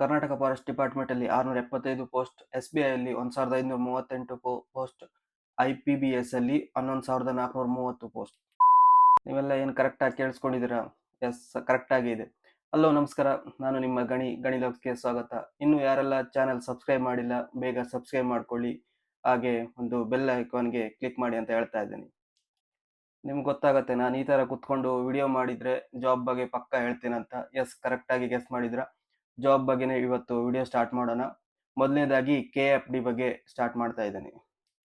Karnataka forest ಡಿಪಾರ್ಟ್ಮೆಂಟಲ್ಲಿ 675 post, SBIಯಲ್ಲಿ 1538 post, IPBS ಅಲ್ಲಿ 11430 ಪೋಸ್ಟ್. ನೀವೆಲ್ಲ ಏನು ಕರೆಕ್ಟಾಗಿ ಕೇಳಿಸ್ಕೊಂಡಿದ್ದೀರಾ? ಎಸ್, ಕರೆಕ್ಟಾಗಿ ಇದೆ. ಹಲೋ, ನಮಸ್ಕಾರ. ನಾನು ನಿಮ್ಮ ಗಣಿಲೋಕ್ಸ್ಗೆ ಸ್ವಾಗತ. ಇನ್ನು ಯಾರೆಲ್ಲ ಚಾನಲ್ ಸಬ್ಸ್ಕ್ರೈಬ್ ಮಾಡಿಲ್ಲ, ಬೇಗ ಸಬ್ಸ್ಕ್ರೈಬ್ ಮಾಡ್ಕೊಳ್ಳಿ. ಹಾಗೆ ಒಂದು ಬೆಲ್ ಐಕಾನ್ಗೆ ಕ್ಲಿಕ್ ಮಾಡಿ ಅಂತ ಹೇಳ್ತಾ ಇದ್ದೀನಿ. ನಿಮ್ಗೆ ಗೊತ್ತಾಗತ್ತೆ, ನಾನು ಈ ಥರ ಕುತ್ಕೊಂಡು ವಿಡಿಯೋ ಮಾಡಿದರೆ ಜಾಬ್ ಬಗ್ಗೆ ಪಕ್ಕ ಹೇಳ್ತೀನಂತ. ಎಸ್, ಕರೆಕ್ಟಾಗಿ ಗೆಸ್ ಮಾಡಿದ್ರ. ಜಾಬ್ ಬಗ್ಗೆನೇ ಇವತ್ತು ವಿಡಿಯೋ ಸ್ಟಾರ್ಟ್ ಮಾಡೋಣ. ಮೊದಲನೇದಾಗಿ KFD ಬಗ್ಗೆ ಸ್ಟಾರ್ಟ್ ಮಾಡ್ತಾ ಇದ್ದೀನಿ.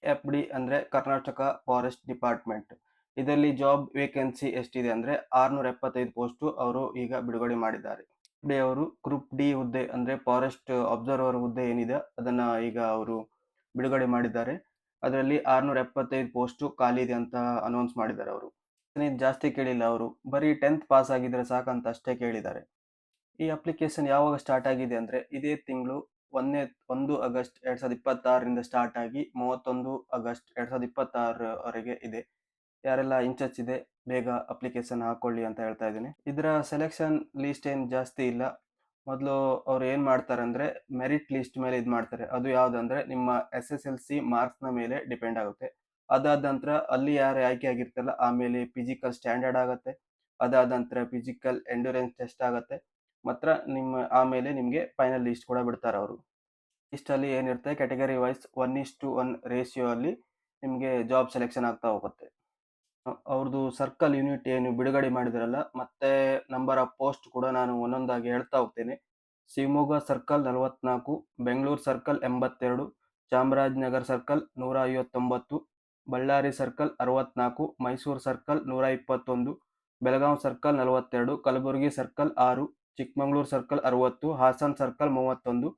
KFD ಅಂದರೆ ಕರ್ನಾಟಕ ಫಾರೆಸ್ಟ್ ಡಿಪಾರ್ಟ್ಮೆಂಟ್. ಇದರಲ್ಲಿ ಜಾಬ್ ವೇಕೆನ್ಸಿ ಎಷ್ಟಿದೆ ಅಂದರೆ 675 ಪೋಸ್ಟು ಅವರು ಈಗ ಬಿಡುಗಡೆ ಮಾಡಿದ್ದಾರೆ. ಅವರು ಗ್ರೂಪ್ ಡಿ ಹುದ್ದೆ ಅಂದರೆ ಫಾರೆಸ್ಟ್ ಅಬ್ಸರ್ವರ್ ಹುದ್ದೆ ಏನಿದೆ ಅದನ್ನು ಈಗ ಅವರು ಬಿಡುಗಡೆ ಮಾಡಿದ್ದಾರೆ. ಅದರಲ್ಲಿ 675 ಪೋಸ್ಟು ಖಾಲಿ ಇದೆ ಅಂತ ಅನೌನ್ಸ್ ಮಾಡಿದ್ದಾರೆ ಅವರು. ಜಾಸ್ತಿ ಕೇಳಿಲ್ಲ, ಅವರು ಬರೀ 10th ಪಾಸ್ ಆಗಿದ್ರೆ ಸಾಕಂತ ಅಷ್ಟೇ ಕೇಳಿದ್ದಾರೆ. ಈ ಅಪ್ಲಿಕೇಶನ್ ಯಾವಾಗ ಸ್ಟಾರ್ಟ್ ಆಗಿದೆ ಅಂದರೆ ಇದೇ ತಿಂಗಳು 1 ಆಗಸ್ಟ್ 2026ರಿಂದ ಸ್ಟಾರ್ಟ್ ಆಗಿ 31 ಆಗಸ್ಟ್ 2026ವರೆಗೆ ಇದೆ. ಯಾರೆಲ್ಲ ಇಂಟ್ರೆಸ್ಟ್ ಇದೆ ಬೇಗ ಅಪ್ಲಿಕೇಶನ್ ಹಾಕೊಳ್ಳಿ ಅಂತ ಹೇಳ್ತಾ ಇದ್ದೀನಿ. ಇದರ ಸೆಲೆಕ್ಷನ್ ಲಿಸ್ಟ್ ಏನು ಜಾಸ್ತಿ ಇಲ್ಲ. ಮೊದಲು ಅವ್ರು ಏನು ಮಾಡ್ತಾರೆ ಅಂದರೆ ಮೆರಿಟ್ ಲಿಸ್ಟ್ ಮೇಲೆ ಇದು ಮಾಡ್ತಾರೆ. ಅದು ಯಾವುದಂದ್ರೆ ನಿಮ್ಮ SSLC ಮಾರ್ಕ್ಸ್ನ ಮೇಲೆ ಡಿಪೆಂಡ್ ಆಗುತ್ತೆ. ಅದಾದ ನಂತರ ಅಲ್ಲಿ ಯಾರು ಆಯ್ಕೆ ಆಗಿರ್ತಲ್ಲ ಆಮೇಲೆ ಫಿಸಿಕಲ್ ಸ್ಟ್ಯಾಂಡರ್ಡ್ ಆಗುತ್ತೆ. ಅದಾದ ನಂತರ ಫಿಸಿಕಲ್ ಎಂಡ್ಯೂರೆನ್ಸ್ ಟೆಸ್ಟ್ ಆಗುತ್ತೆ. ಮಾತ್ರ ಆಮೇಲೆ ನಿಮಗೆ ಫೈನಲ್ ಲಿಸ್ಟ್ ಕೂಡ ಬಿಡ್ತಾರೆ ಅವರು. ಲಿಸ್ಟಲ್ಲಿ ಏನಿರುತ್ತೆ ಕ್ಯಾಟಗರಿ ವೈಸ್ 1:1 ರೇಷಿಯೋ ಅಲ್ಲಿ ನಿಮಗೆ ಜಾಬ್ ಸೆಲೆಕ್ಷನ್ ಆಗ್ತಾ ಹೋಗುತ್ತೆ. ಅವ್ರದ್ದು ಸರ್ಕಲ್ ಯೂನಿಟ್ ಏನು ಬಿಡುಗಡೆ ಮಾಡಿದ್ರಲ್ಲ, ಮತ್ತೆ ನಂಬರ್ ಆಫ್ ಪೋಸ್ಟ್ ಕೂಡ ನಾನು ಒಂದೊಂದಾಗಿ ಹೇಳ್ತಾ ಹೋಗ್ತೇನೆ. Shivamogga circle 44, Bengaluru circle 82, Chamarajanagar circle 159, Ballari circle 64, Mysuru circle 121, Belagavi circle 42, Kalaburagi circle 6, Chikkamagaluru circle 60, Hassan circle 31,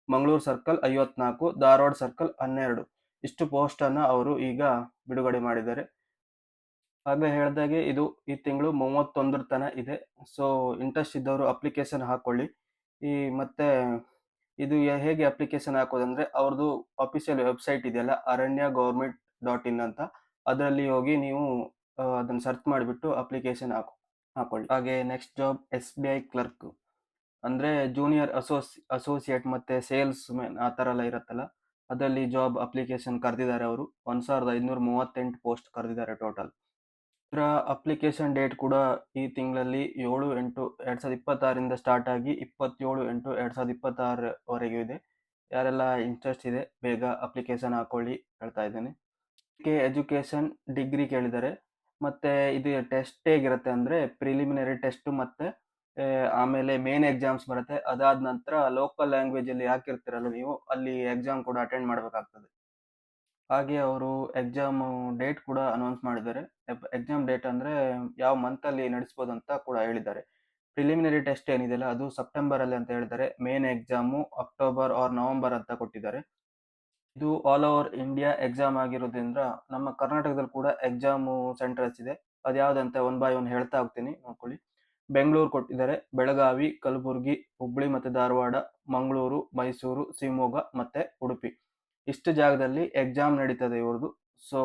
Mangaluru circle 54, Dharwad circle 12. ಇಷ್ಟು ಪೋಸ್ಟನ್ನು ಅವರು ಈಗ ಬಿಡುಗಡೆ ಮಾಡಿದ್ದಾರೆ. ಆಗಲೇ ಹೇಳ್ದಾಗೆ ಇದು ಈ ತಿಂಗಳು 31 ತನಕ ಇದೆ. ಸೊ ಇಂಟ್ರೆಸ್ಟ್ ಇದ್ದವರು ಅಪ್ಲಿಕೇಶನ್ ಹಾಕೊಳ್ಳಿ. ಮತ್ತೆ ಇದು ಹೇಗೆ ಅಪ್ಲಿಕೇಶನ್ ಹಾಕೋದಂದ್ರೆ ಅವ್ರದ್ದು ಅಫಿಷಿಯಲ್ ವೆಬ್ಸೈಟ್ ಇದೆಯಲ್ಲ, aranya-government.in ಅಂತ, ಅದರಲ್ಲಿ ಹೋಗಿ ನೀವು ಅದನ್ನು ಸರ್ಚ್ ಮಾಡಿಬಿಟ್ಟು ಅಪ್ಲಿಕೇಶನ್ ಹಾಕೊಳ್ಳಿ. ಹಾಗೆ ನೆಕ್ಸ್ಟ್ ಜಾಬ್ SBI ಕ್ಲರ್ಕ್ ಅಂದರೆ ಜೂನಿಯರ್ ಅಸೋಸಿಯೇಟ್ ಮತ್ತು ಸೇಲ್ಸ್ ಮೆನ್ ಆ ಥರ ಎಲ್ಲ ಇರುತ್ತಲ್ಲ, ಅದರಲ್ಲಿ ಜಾಬ್ ಅಪ್ಲಿಕೇಶನ್ ಕರೆದಿದ್ದಾರೆ ಅವರು. 1538 ಪೋಸ್ಟ್ ಕರೆದಿದ್ದಾರೆ ಟೋಟಲ್. ಇದರ ಅಪ್ಲಿಕೇಶನ್ ಡೇಟ್ ಕೂಡ ಈ ತಿಂಗಳಲ್ಲಿ 7/8/2026ರಿಂದ ಸ್ಟಾರ್ಟ್ ಆಗಿ 27/8/2026ವರೆಗೂ ಇದೆ. ಯಾರೆಲ್ಲ ಇಂಟ್ರೆಸ್ಟ್ ಇದೆ ಬೇಗ ಅಪ್ಲಿಕೇಶನ್ ಹಾಕೊಳ್ಳಿ ಹೇಳ್ತಾ ಇದ್ದೀನಿ. ಎಜುಕೇಷನ್ ಡಿಗ್ರಿ ಕೇಳಿದ್ದಾರೆ. ಮತ್ತು ಇದು ಟೆಸ್ಟ್ ಹೇಗಿರುತ್ತೆ ಅಂದರೆ ಪ್ರಿಲಿಮಿನರಿ ಟೆಸ್ಟು ಮತ್ತು ಆಮೇಲೆ ಮೇನ್ ಎಕ್ಸಾಮ್ಸ್ ಬರುತ್ತೆ. ಅದಾದ ನಂತರ ಲೋಕಲ್ ಲ್ಯಾಂಗ್ವೇಜಲ್ಲಿ ಹಾಕಿರ್ತೀರಲ್ಲ ನೀವು, ಅಲ್ಲಿ ಎಕ್ಸಾಮ್ ಕೂಡ ಅಟೆಂಡ್ ಮಾಡಬೇಕಾಗ್ತದೆ. ಹಾಗೆ ಅವರು ಎಕ್ಸಾಮ್ ಡೇಟ್ ಕೂಡ ಅನೌನ್ಸ್ ಮಾಡಿದ್ದಾರೆ. ಎಕ್ಸಾಮ್ ಡೇಟ್ ಅಂದರೆ ಯಾವ ಮಂತಲ್ಲಿ ನಡೆಸ್ಬೋದು ಅಂತ ಕೂಡ ಹೇಳಿದ್ದಾರೆ. ಪ್ರಿಲಿಮಿನರಿ ಟೆಸ್ಟ್ ಏನಿದೆಯಲ್ಲ ಅದು ಸೆಪ್ಟೆಂಬರಲ್ಲಿ ಅಂತ ಹೇಳಿದ್ದಾರೆ. Main exam October or November ಅಂತ ಕೊಟ್ಟಿದ್ದಾರೆ. ಇದು ಆಲ್ ಓವರ್ ಇಂಡಿಯಾ ಎಕ್ಸಾಮ್ ಆಗಿರೋದ್ರಿಂದ ನಮ್ಮ ಕರ್ನಾಟಕದಲ್ಲಿ ಕೂಡ ಎಕ್ಸಾಮು ಸೆಂಟರ್ಸ್ ಇದೆ. ಅದು ಯಾವುದಂತ ಒನ್ ಬೈ ಒನ್ ಹೇಳ್ತಾ ಹೋಗ್ತೀನಿ, ನೋಡ್ಕೊಳ್ಳಿ. ಬೆಂಗಳೂರು ಕೊಟ್ಟಿದ್ದಾರೆ, ಬೆಳಗಾವಿ, ಕಲಬುರಗಿ, ಹುಬ್ಬಳ್ಳಿ ಮತ್ತು ಧಾರವಾಡ, ಮಂಗಳೂರು, ಮೈಸೂರು, ಶಿವಮೊಗ್ಗ ಮತ್ತು ಉಡುಪಿ. ಇಷ್ಟು ಜಾಗದಲ್ಲಿ ಎಕ್ಸಾಮ್ ನಡೀತದೆ ಇವ್ರದ್ದು. ಸೊ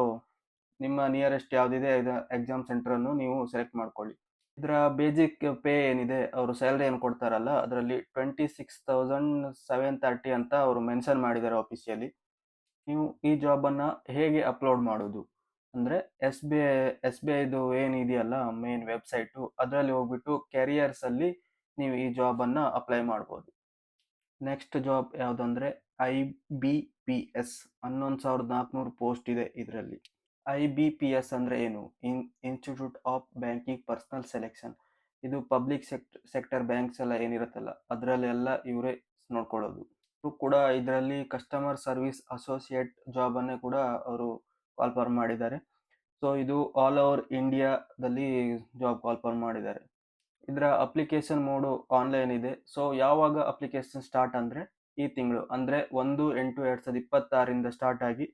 ನಿಮ್ಮ ನಿಯರೆಸ್ಟ್ ಯಾವುದಿದೆ ಎಕ್ಸಾಮ್ ಸೆಂಟರನ್ನು ನೀವು ಸೆಲೆಕ್ಟ್ ಮಾಡ್ಕೊಳ್ಳಿ. ಇದರ ಬೇಸಿಕ್ ಪೇ ಏನಿದೆ, ಅವರು ಸ್ಯಾಲ್ರಿ ಏನು ಕೊಡ್ತಾರಲ್ಲ ಅದರಲ್ಲಿ 26,730 ಅಂತ ಅವರು ಮೆನ್ಷನ್ ಮಾಡಿದ್ದಾರೆ ಆಫೀಸಿಯಲಿ. ನೀವು ಈ ಜಾಬನ್ನು ಹೇಗೆ ಅಪ್ಲೋಡ್ ಮಾಡೋದು ಅಂದರೆ ಎಸ್ ಬಿ ಐದು ಏನಿದೆಯಲ್ಲ ಮೇನ್ ವೆಬ್ಸೈಟು, ಅದರಲ್ಲಿ ಹೋಗ್ಬಿಟ್ಟು ಕೆರಿಯರ್ಸಲ್ಲಿ ನೀವು ಈ ಜಾಬನ್ನು ಅಪ್ಲೈ ಮಾಡ್ಬೋದು. ನೆಕ್ಸ್ಟ್ ಜಾಬ್ ಯಾವುದಂದರೆ IBPS 11,400 ಪೋಸ್ಟ್ ಇದೆ ಇದರಲ್ಲಿ. IBPS ಅಂದರೆ ಏನು? Institute of banking personal selection. ಇದು ಪಬ್ಲಿಕ್ ಸೆಕ್ಟರ್ ಬ್ಯಾಂಕ್ಸ್ ಎಲ್ಲ ಏನಿರುತ್ತಲ್ಲ ಅದರಲ್ಲೆಲ್ಲ ಇವರೇ ನೋಡ್ಕೊಳ್ಳೋದು. ಕೂಡ ಇದರಲ್ಲಿ ಕಸ್ಟಮರ್ ಸರ್ವಿಸ್ ಅಸೋಸಿಯೇಟ್ ಜಾಬನ್ನೇ ಕೂಡ ಅವರು ಕಾಲ್ಫರ್ ಮಾಡಿದ್ದಾರೆ. ಸೊ ಇದು ಆಲ್ ಓವರ್ ಇಂಡಿಯಾದಲ್ಲಿ ಜಾಬ್ ಕಾಲ್ಫರ್ ಮಾಡಿದ್ದಾರೆ. ಇದರ ಅಪ್ಲಿಕೇಶನ್ ಮೋಡು ಆನ್ಲೈನ್ ಇದೆ. ಸೊ ಯಾವಾಗ ಅಪ್ಲಿಕೇಶನ್ ಸ್ಟಾರ್ಟ್ ಅಂದರೆ ಈ ತಿಂಗಳು ಅಂದರೆ 1/8/2026ರಿಂದ ಸ್ಟಾರ್ಟ್ ಆಗಿ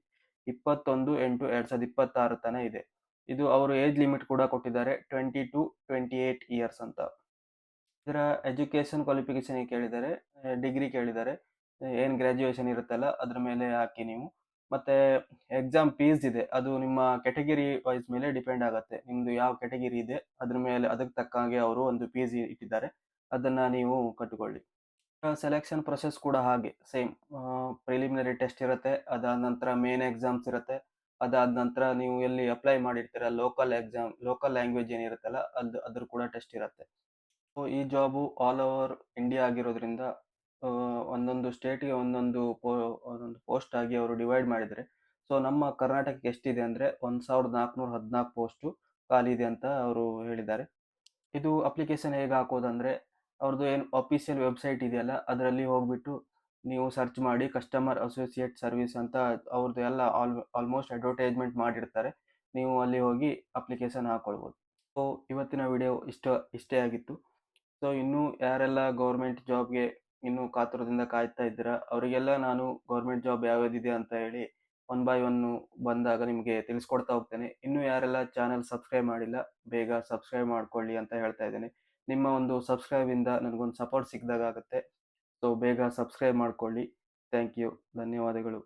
21/8/2026 ತನಕ ಇದೆ. ಇದು ಅವರು ಏಜ್ ಲಿಮಿಟ್ ಕೂಡ ಕೊಟ್ಟಿದ್ದಾರೆ, 20 to 28 ಇಯರ್ಸ್ ಅಂತ. ಇದರ ಎಜುಕೇಷನ್ ಕ್ವಾಲಿಫಿಕೇಶನ್ ಕೇಳಿದ್ದಾರೆ, ಡಿಗ್ರಿ ಕೇಳಿದ್ದಾರೆ. ಏನು ಗ್ರ್ಯಾಜುಯೇಷನ್ ಇರುತ್ತಲ್ಲ ಅದ್ರ ಮೇಲೆ ಹಾಕಿ ನೀವು. ಮತ್ತು ಎಕ್ಸಾಮ್ ಫೀಸ್ ಇದೆ, ಅದು ನಿಮ್ಮ ಕ್ಯಾಟಗಿರಿ ವೈಸ್ ಮೇಲೆ ಡಿಪೆಂಡ್ ಆಗುತ್ತೆ. ನಿಮ್ಮದು ಯಾವ ಕ್ಯಾಟಗಿರಿ ಇದೆ ಅದ್ರ ಮೇಲೆ ಅದಕ್ಕೆ ತಕ್ಕ ಹಾಗೆ ಅವರು ಒಂದು ಫೀಸ್ ಇಟ್ಟಿದ್ದಾರೆ, ಅದನ್ನು ನೀವು ಕಟ್ಟಿಕೊಳ್ಳಿ. ಸೆಲೆಕ್ಷನ್ ಪ್ರೊಸೆಸ್ ಕೂಡ ಹಾಗೆ ಸೇಮ್. ಪ್ರಿಲಿಮಿನರಿ ಟೆಸ್ಟ್ ಇರುತ್ತೆ, ಅದಾದ ನಂತರ ಮೇನ್ ಎಕ್ಸಾಮ್ಸ್ ಇರುತ್ತೆ, ಅದಾದ ನಂತರ ನೀವು ಎಲ್ಲಿ ಅಪ್ಲೈ ಮಾಡಿರ್ತೀರ ಲೋಕಲ್ ಎಕ್ಸಾಮ್, ಲೋಕಲ್ ಲ್ಯಾಂಗ್ವೇಜ್ ಏನಿರುತ್ತಲ್ಲ ಅದ್ರ ಕೂಡ ಟೆಸ್ಟ್ ಇರುತ್ತೆ. ಸೊ ಈ ಜಾಬು ಆಲ್ ಓವರ್ ಇಂಡಿಯಾ ಆಗಿರೋದ್ರಿಂದ ಒಂದೊಂದು ಸ್ಟೇಟ್ಗೆ ಒಂದೊಂದು ಪೋಸ್ಟ್ ಆಗಿ ಅವರು ಡಿವೈಡ್ ಮಾಡಿದ್ದಾರೆ. ಸೊ ನಮ್ಮ ಕರ್ನಾಟಕಕ್ಕೆ ಎಷ್ಟಿದೆ ಅಂದರೆ 1414 ಪೋಸ್ಟು ಖಾಲಿ ಇದೆ ಅಂತ ಅವರು ಹೇಳಿದ್ದಾರೆ. ಇದು ಅಪ್ಲಿಕೇಶನ್ ಹೇಗೆ ಹಾಕೋದಂದರೆ, ಅವ್ರದ್ದು ಏನು ಅಫಿಷಿಯಲ್ ವೆಬ್ಸೈಟ್ ಇದೆಯಲ್ಲ ಅದರಲ್ಲಿ ಹೋಗ್ಬಿಟ್ಟು ನೀವು ಸರ್ಚ್ ಮಾಡಿ ಕಸ್ಟಮರ್ ಅಸೋಸಿಯೇಟ್ ಸರ್ವಿಸ್ ಅಂತ ಅವ್ರದ್ದು ಎಲ್ಲ ಆಲ್ಮೋಸ್ಟ್ ಅಡ್ವರ್ಟೈಸ್ಮೆಂಟ್ ಮಾಡಿರ್ತಾರೆ. ನೀವು ಅಲ್ಲಿ ಹೋಗಿ ಅಪ್ಲಿಕೇಶನ್ ಹಾಕ್ಕೊಳ್ಬೋದು. ಸೊ ಇವತ್ತಿನ ವಿಡಿಯೋ ಇಷ್ಟೇ ಆಗಿತ್ತು. ಸೊ ಇನ್ನೂ ಯಾರೆಲ್ಲ ಗೌರ್ಮೆಂಟ್ ಜಾಬ್ಗೆ ಇನ್ನೂ ಕಾತುರದಿಂದ ಕಾಯ್ತಾ ಇದ್ದೀರಾ ಅವರಿಗೆಲ್ಲ ನಾನು ಗೌರ್ಮೆಂಟ್ ಜಾಬ್ ಯಾವ್ಯಾವ್ದಿದೆ ಅಂತ ಹೇಳಿ ಒನ್ ಬೈ ಒನ್ ಬಂದಾಗ ನಿಮಗೆ ತಿಳಿಸ್ಕೊಡ್ತಾ ಹೋಗ್ತೇನೆ. ಇನ್ನೂ ಯಾರೆಲ್ಲ ಚಾನಲ್ ಸಬ್ಸ್ಕ್ರೈಬ್ ಮಾಡಿಲ್ಲ ಬೇಗ ಸಬ್ಸ್ಕ್ರೈಬ್ ಮಾಡ್ಕೊಳ್ಳಿ ಅಂತ ಹೇಳ್ತಾ ಇದ್ದೇನೆ. ನಿಮ್ಮ ಒಂದು ಸಬ್ಸ್ಕ್ರೈಬಿಂದ ನನಗೊಂದು ಸಪೋರ್ಟ್ ಸಿಕ್ಕಿದಾಗ ಆಗುತ್ತೆ. ಸೊ ಬೇಗ ಸಬ್ಸ್ಕ್ರೈಬ್ ಮಾಡ್ಕೊಳ್ಳಿ. Thank you. ಧನ್ಯವಾದಗಳು.